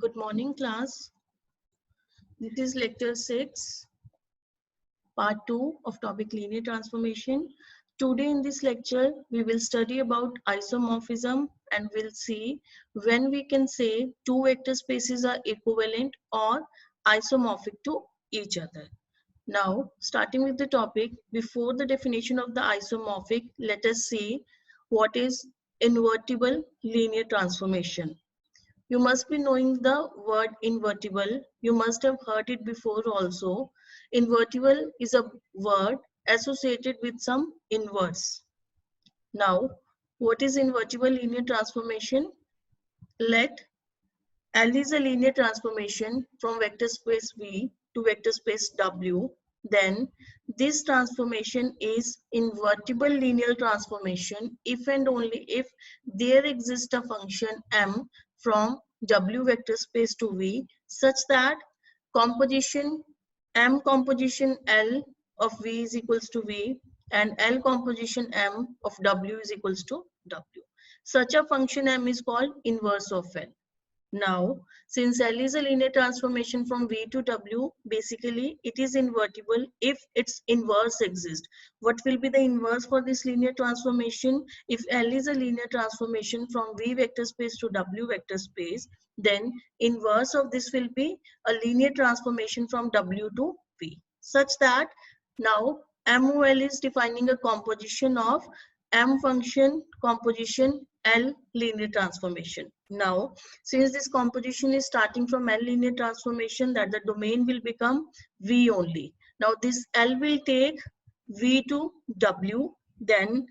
Good morning, class. This is lecture 6, part 2 of topic linear transformation. Today in this lecture, we will study about isomorphism and we'll see when we can say two vector spaces are equivalent or isomorphic to each other. Now, starting with the topic, before the definition of the isomorphic, let us see what is invertible linear transformation. You must be knowing the word invertible. You must have heard it before also. Invertible is a word associated with some inverse. Now, what is invertible linear transformation? Let L is a linear transformation from vector space V to vector space W. Then this transformation is invertible linear transformation if and only if there exists a function M from W vector space to V such that composition M composition L of V is equals to V and L composition M of W is equals to W. Such a function M is called inverse of L. Now, since L is a linear transformation from V to W, basically it is invertible if its inverse exists. What will be the inverse for this linear transformation? If L is a linear transformation from V vector space to W vector space, then inverse of this will be a linear transformation from W to V, such that now MOL is defining a composition of M function composition L linear transformation. Now, since this composition is starting from L linear transformation, that the domain will become V only. Now, this L will take V to W, then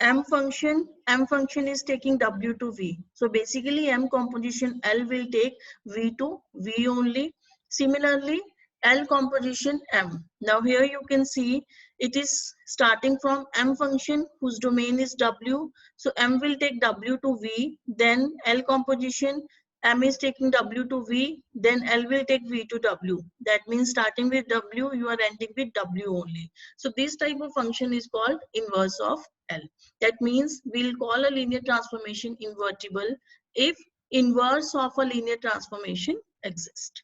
M function is taking W to V. So basically M composition L will take V to V only. Similarly, L composition M. Now here you can see it is starting from M function whose domain is W. So M will take W to V, then L composition M is taking W to V, then L will take V to W. That means starting with W, you are ending with W only. So this type of function is called inverse of L. That means we'll call a linear transformation invertible if inverse of a linear transformation exists.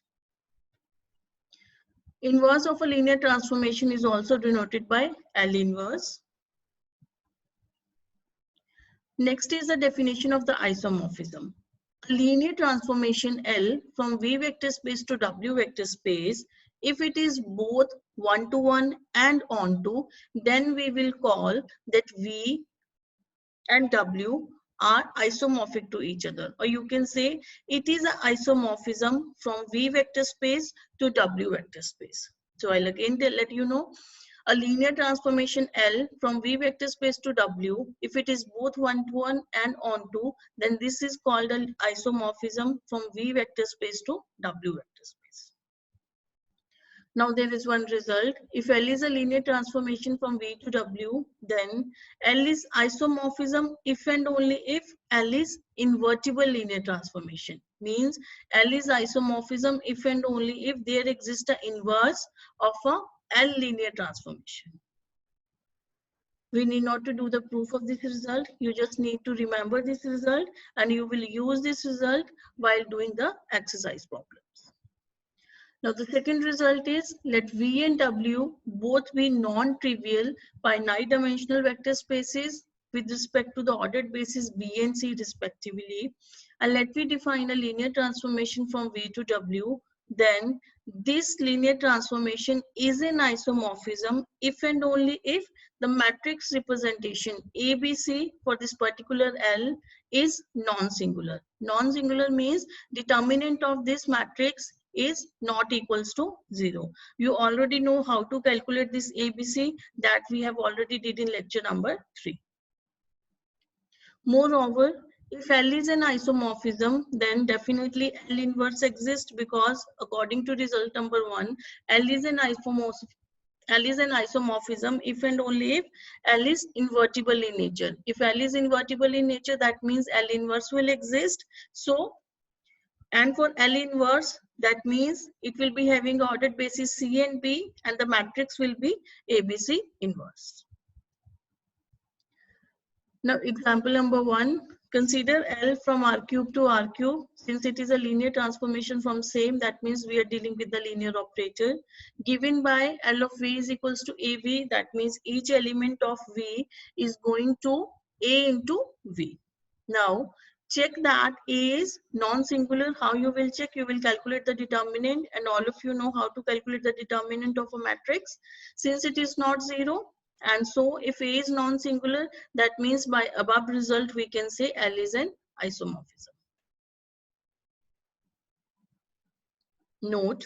Inverse of a linear transformation is also denoted by L inverse. Next is the definition of the isomorphism. Linear transformation L from V vector space to W vector space, if it is both one-to-one and onto, then we will call that V and W are isomorphic to each other, or you can say it is an isomorphism from V vector space to W vector space. So I'll again let you know a linear transformation L from V vector space to W, if it is both one-to-one and onto, then this is called an isomorphism from V vector space to W vector space. Now there is one result. If L is a linear transformation from V to W, then L is isomorphism if and only if L is invertible linear transformation. Means L is isomorphism if and only if there exists an inverse of a L linear transformation. We need not to do the proof of this result. You just need to remember this result and you will use this result while doing the exercise problems. Now the second result is let V and W both be non-trivial finite dimensional vector spaces with respect to the ordered basis B and C respectively. And let me define a linear transformation from V to W. Then this linear transformation is an isomorphism if and only if the matrix representation ABC for this particular L is non-singular. Non-singular means determinant of this matrix is not equals to 0. You already know how to calculate this ABC, that we have already did in lecture number 3. Moreover, if L is an isomorphism, then definitely L inverse exists, because according to result number 1, L is an isomorphism if and only if L is invertible in nature. If L is invertible in nature, that means L inverse will exist. So, and for L inverse, that means it will be having ordered basis C and B, and the matrix will be ABC inverse. Now, example number 1, Consider L from R cube to R cube. Since it is a linear transformation from same, that means we are dealing with the linear operator. Given by L of V is equals to AV, that means each element of V is going to A into V. Now, check that A is non-singular. How you will check? You will calculate the determinant, and all of you know how to calculate the determinant of a matrix. Since it is not zero, and so if A is non-singular, that means by above result we can say L is an isomorphism. Note,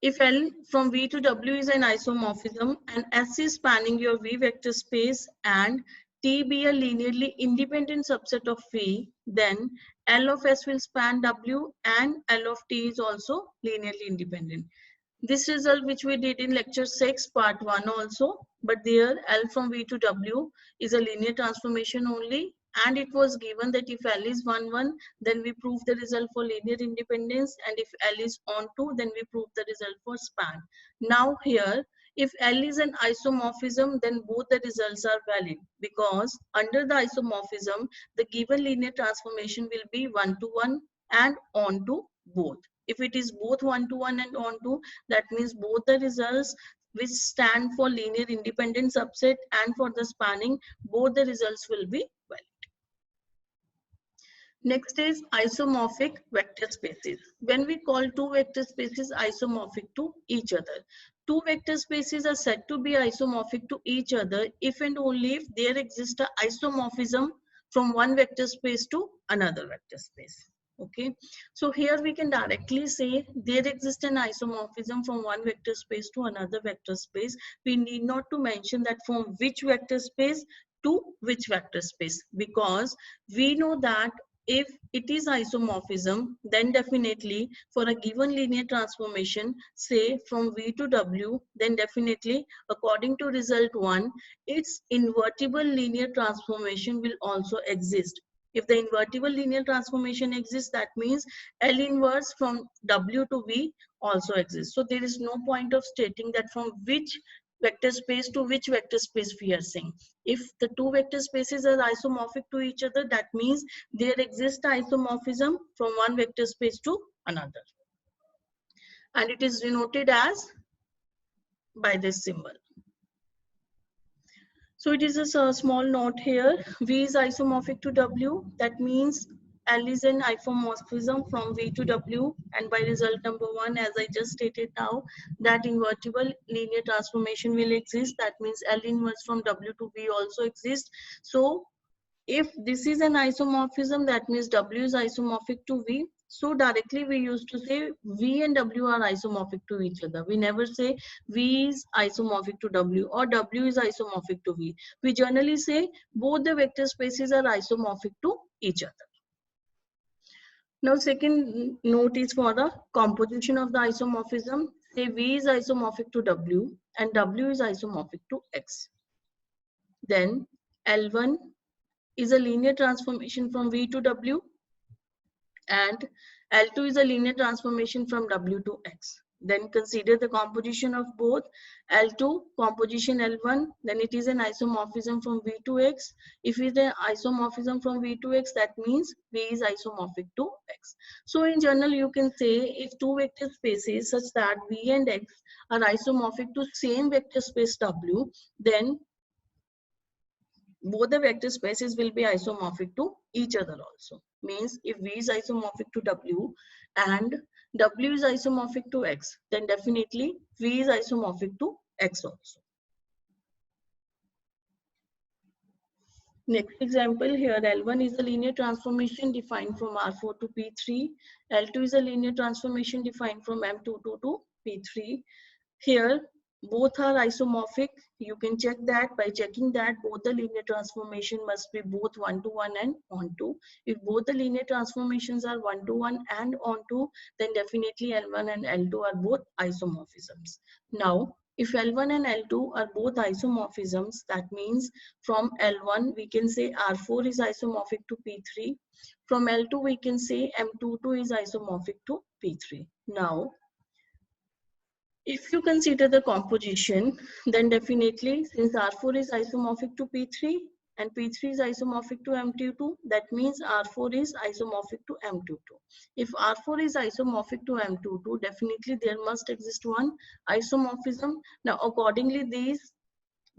if L from V to W is an isomorphism and S is spanning your V vector space and T be a linearly independent subset of V, then L of S will span W and L of T is also linearly independent. This result which we did in lecture 6 part 1 also, but there L from V to W is a linear transformation only, and it was given that if L is 1 1, then we prove the result for linear independence, and if L is on 2, then we prove the result for span. Now here, if L is an isomorphism, then both the results are valid, because under the isomorphism the given linear transformation will be 1 to 1 and on to both. If it is both 1 to 1 and on to, that means both the results which stand for linear independent subset and for the spanning, both the results will be valid. Next is isomorphic vector spaces. When we call two vector spaces isomorphic to each other, two vector spaces are said to be isomorphic to each other if and only if there exists an isomorphism from one vector space to another vector space. Okay, so here we can directly say there exists an isomorphism from one vector space to another vector space. We need not to mention that from which vector space to which vector space, because we know that if it is isomorphism, then definitely for a given linear transformation, say from V to W, then definitely according to result 1, its invertible linear transformation will also exist. If the invertible linear transformation exists, that means L inverse from W to V also exists. So there is no point of stating that from which vector space to which vector space we are saying. If the two vector spaces are isomorphic to each other, that means there exists isomorphism from one vector space to another. And it is denoted as by this symbol. So it is a small note here. V is isomorphic to W. That means L is an isomorphism from V to W. And by result number 1, as I just stated now, that invertible linear transformation will exist. That means L inverse from W to V also exists. So if this is an isomorphism, that means W is isomorphic to V. So directly we used to say V and W are isomorphic to each other. We never say V is isomorphic to W or W is isomorphic to V. We generally say both the vector spaces are isomorphic to each other. Now second note is for the composition of the isomorphism. Say V is isomorphic to W and W is isomorphic to X. Then L1 is a linear transformation from V to W, and L2 is a linear transformation from W to X. Then consider the composition of both. L2 composition L1, then it is an isomorphism from V to X. If it is an isomorphism from V to X, that means V is isomorphic to X. So in general, you can say if two vector spaces such that V and X are isomorphic to same vector space W, then both the vector spaces will be isomorphic to each other also. Means if V is isomorphic to W and W is isomorphic to X, then definitely V is isomorphic to X also. Next example here, L1 is a linear transformation defined from R4 to P3. L2 is a linear transformation defined from M22 to P3. Here both are isomorphic. You can check that by checking that both the linear transformation must be both 1 to 1 and on to. If both the linear transformations are 1 to 1 and on to, then definitely L1 and L2 are both isomorphisms. Now if L1 and L2 are both isomorphisms, that means from L1 we can say R4 is isomorphic to P3. From L2 we can say M22 is isomorphic to P3. Now if you consider the composition, then definitely since R4 is isomorphic to P3 and P3 is isomorphic to M22, that means R4 is isomorphic to M22. If R4 is isomorphic to M22, definitely there must exist one isomorphism. Now, accordingly, these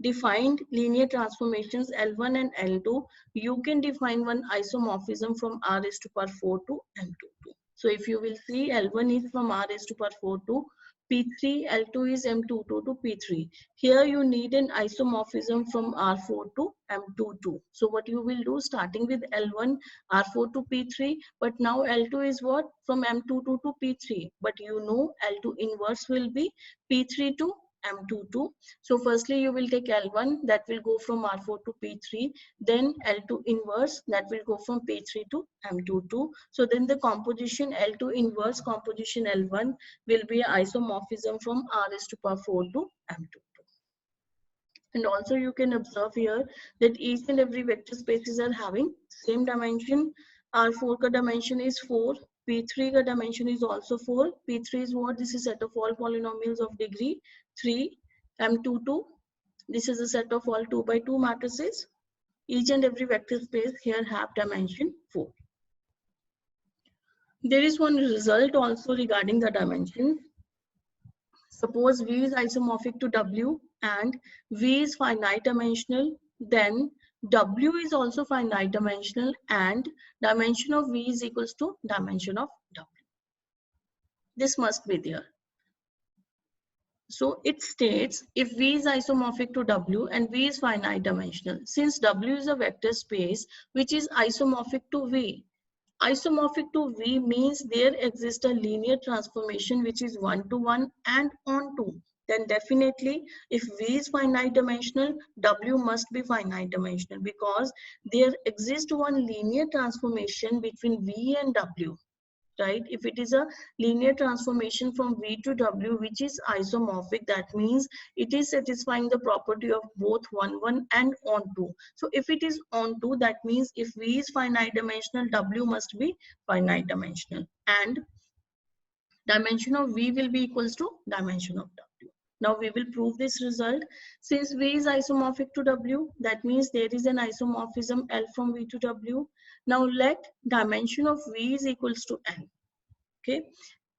defined linear transformations L1 and L2, you can define one isomorphism from R raised to power 4 to M22. So if you will see, L1 is from R raised to power 4 to P3, L2 is M22 to P3. Here you need an isomorphism from R4 to M22. So what you will do, starting with L1, R4 to P3, but now L2 is what? From M22 to P3. But you know L2 inverse will be P3 to M22. So firstly, you will take L1, that will go from R4 to P3. Then L2 inverse, that will go from P3 to M22. So then the composition L2 inverse composition L1 will be an isomorphism from R raised to power 4 to M22. And also you can observe here that each and every vector spaces are having same dimension. R4 ka dimension is 4. P3 ka dimension is also 4. P3 is what? This is set of all polynomials of degree 3. M22. This is a set of all 2 by 2 matrices. Each and every vector space here have dimension 4. There is one result also regarding the dimension. Suppose V is isomorphic to W and V is finite dimensional, then W is also finite dimensional and dimension of V is equals to dimension of W. This must be there. So it states if V is isomorphic to W and V is finite dimensional, since W is a vector space which is isomorphic to V. Isomorphic to V means there exists a linear transformation which is 1-to-1 and onto. Then definitely if V is finite dimensional, W must be finite dimensional because there exists one linear transformation between V and W. Right? If it is a linear transformation from V to W which is isomorphic, that means it is satisfying the property of both 1-1 and onto. So if it is onto, that means if V is finite dimensional, W must be finite dimensional and dimension of V will be equals to dimension of W. Now we will prove this result. Since V is isomorphic to W, that means there is an isomorphism L from V to W. Now let dimension of V is equals to N. Okay.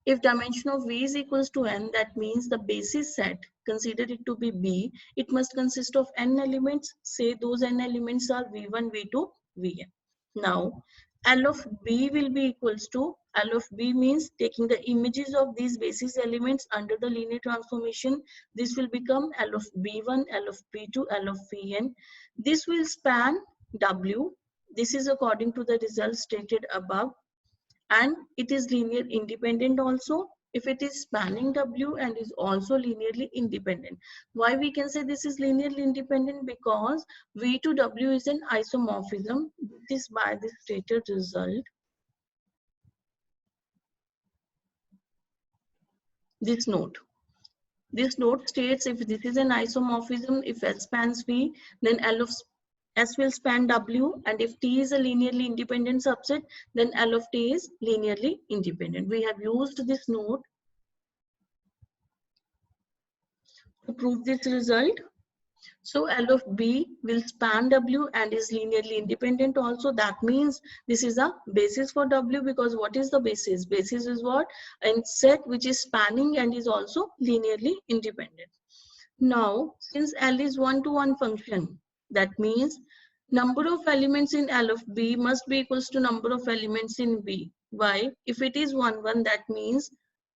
If dimension of V is equals to N, that means the basis set, consider it to be B, it must consist of N elements. Say those N elements are V1, V2, Vn. Now, L of B will be equals to, L of B means taking the images of these basis elements under the linear transformation. This will become L of B1, L of B2, L of Vn. This will span W. This is according to the result stated above. And it is linear independent also if it is spanning W and is also linearly independent. Why we can say this is linearly independent? Because V to W is an isomorphism. This is by the stated result. This note states if this is an isomorphism, if S spans V, then L of S will span W, and if T is a linearly independent subset, then L of T is linearly independent. We have used this note to prove this result. So L of B will span W and is linearly independent also. That means this is a basis for W, because what is the basis? Basis is what? A set which is spanning and is also linearly independent. Now, since L is 1-to-1 function, that means number of elements in L of B must be equals to number of elements in B. Why? If it is 1-1, that means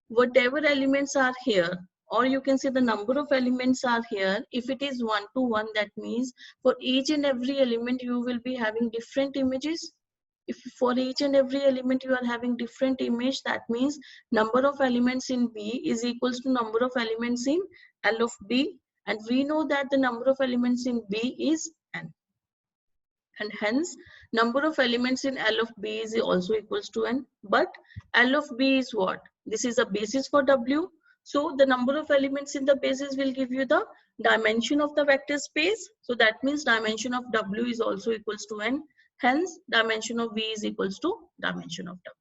whatever elements are here, or you can say the number of elements are here. If it is 1-to-1, that means for each and every element you will be having different images. If for each and every element you are having different image, that means number of elements in B is equals to number of elements in L of B, and we know that the number of elements in B is N, and hence number of elements in L of B is also equals to N. But L of B is what? This is a basis for W. So the number of elements in the basis will give you the dimension of the vector space. So that means dimension of W is also equals to N. Hence dimension of V is equals to dimension of W.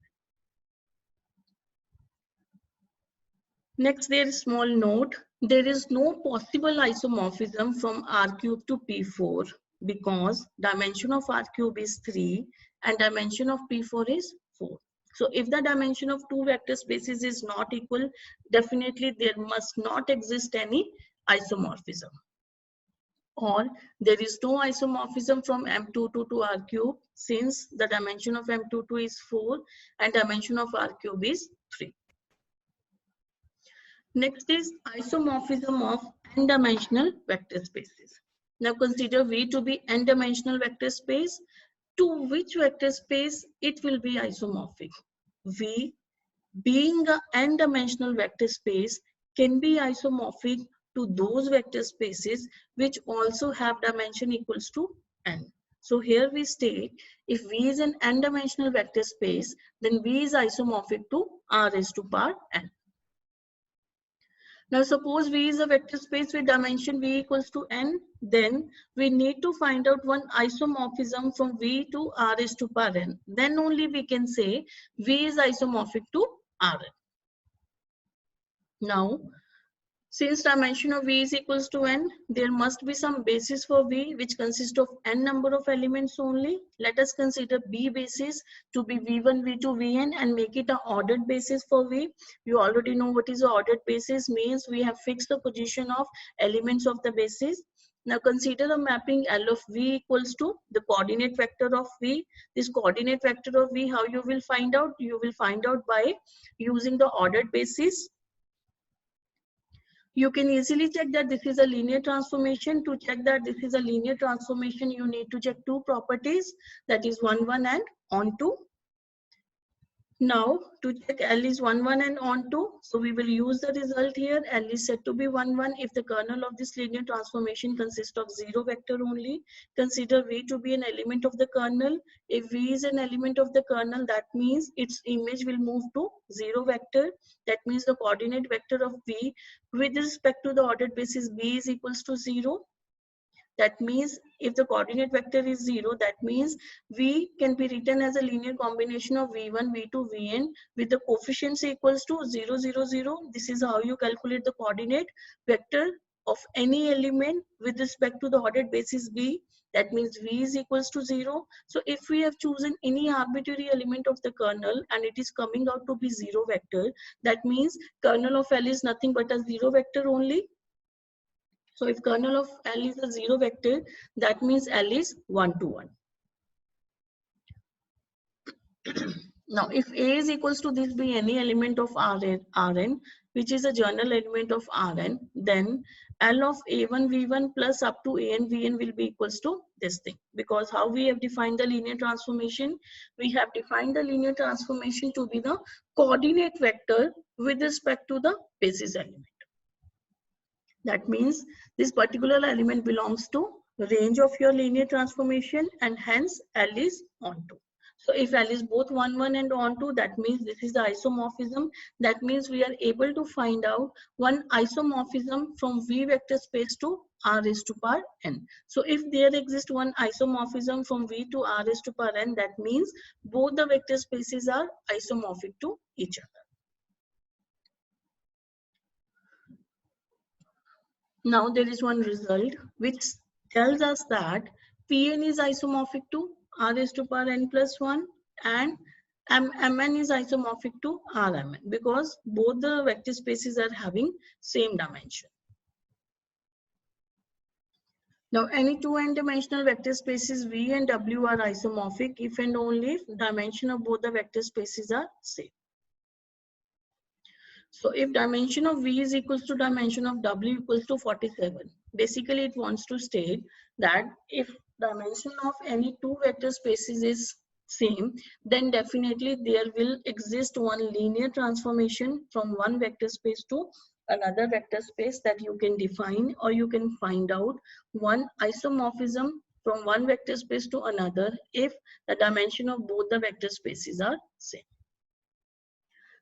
Next, there is small note. There is no possible isomorphism from R cube to P4. because dimension of R cube is 3 and dimension of P4 is 4. So if the dimension of two vector spaces is not equal, definitely there must not exist any isomorphism. Or there is no isomorphism from M22 to R cube, since the dimension of M22 is 4 and dimension of R cube is 3. Next is isomorphism of n-dimensional vector spaces. Now consider V to be n-dimensional vector space. To which vector space it will be isomorphic? V, being an n-dimensional vector space, can be isomorphic to those vector spaces which also have dimension equals to n. So here we state, if V is an n-dimensional vector space, then V is isomorphic to R raised to power n. Now suppose V is a vector space with dimension V equals to n, then we need to find out one isomorphism from V to R raised to power n. Then only we can say V is isomorphic to Rn. Now, since dimension of V is equals to n, there must be some basis for V which consists of n number of elements only. Let us consider B basis to be V1, V2, Vn and make it an ordered basis for V. You already know what is an ordered basis, means we have fixed the position of elements of the basis. Now consider a mapping L of V equals to the coordinate vector of V. This coordinate vector of V, how you will find out? You will find out by using the ordered basis. You can easily check that this is a linear transformation. To check that this is a linear transformation, you need to check two properties, that is 1, 1 and onto. Now to check L is 1, 1 and onto, so we will use the result here. L is said to be 1, 1 if the kernel of this linear transformation consists of 0 vector only. Consider V to be an element of the kernel. If V is an element of the kernel, that means its image will move to 0 vector. That means the coordinate vector of V with respect to the ordered basis B is equals to 0. That means if the coordinate vector is 0, that means V can be written as a linear combination of V1, V2, Vn with the coefficients equals to 0, 0, 0. This is how you calculate the coordinate vector of any element with respect to the ordered basis B. That means V is equals to 0. So if we have chosen any arbitrary element of the kernel and it is coming out to be 0 vector, that means kernel of L is nothing but a 0 vector only. So if kernel of L is a 0 vector, that means L is 1 to 1. Now, if A is equals to this be any element of Rn, which is a journal element of Rn, then L of A1 V1 plus up to An Vn will be equals to this thing. Because how we have defined the linear transformation? We have defined the linear transformation to be the coordinate vector with respect to the basis element. That means this particular element belongs to range of your linear transformation and hence L is onto. So if L is both 1, 1 and onto, that means this is the isomorphism. That means we are able to find out one isomorphism from V vector space to R raised to power n. So if there exists one isomorphism from V to R raised to power n, that means both the vector spaces are isomorphic to each other. Now there is one result which tells us that Pn is isomorphic to R raised to power n plus 1 and Mn is isomorphic to Rmn because both the vector spaces are having same dimension. Now any two n-dimensional vector spaces V and W are isomorphic if and only if dimension of both the vector spaces are same. So if dimension of V is equals to dimension of W equals to 47, basically it wants to state that if dimension of any two vector spaces is same, then definitely there will exist one linear transformation from one vector space to another vector space that you can define, or you can find out one isomorphism from one vector space to another if the dimension of both the vector spaces are same.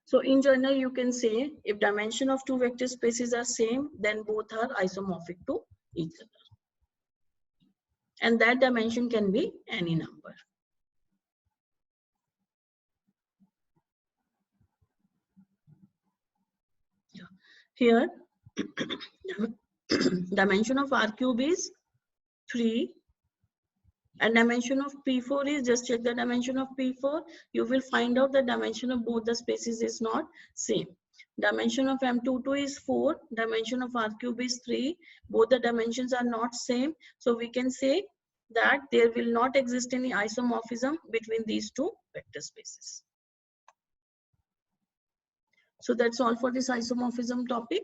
So in general, you can say if dimension of two vector spaces are same, then both are isomorphic to each other. And that dimension can be any number. Here, dimension of R cube is 3 And dimension of P4 is, just check the dimension of P4. You will find out the dimension of both the spaces is not same. Dimension of M22 is 4. Dimension of R cube is 3. Both the dimensions are not same. So we can say that there will not exist any isomorphism between these two vector spaces. So that's all for this isomorphism topic.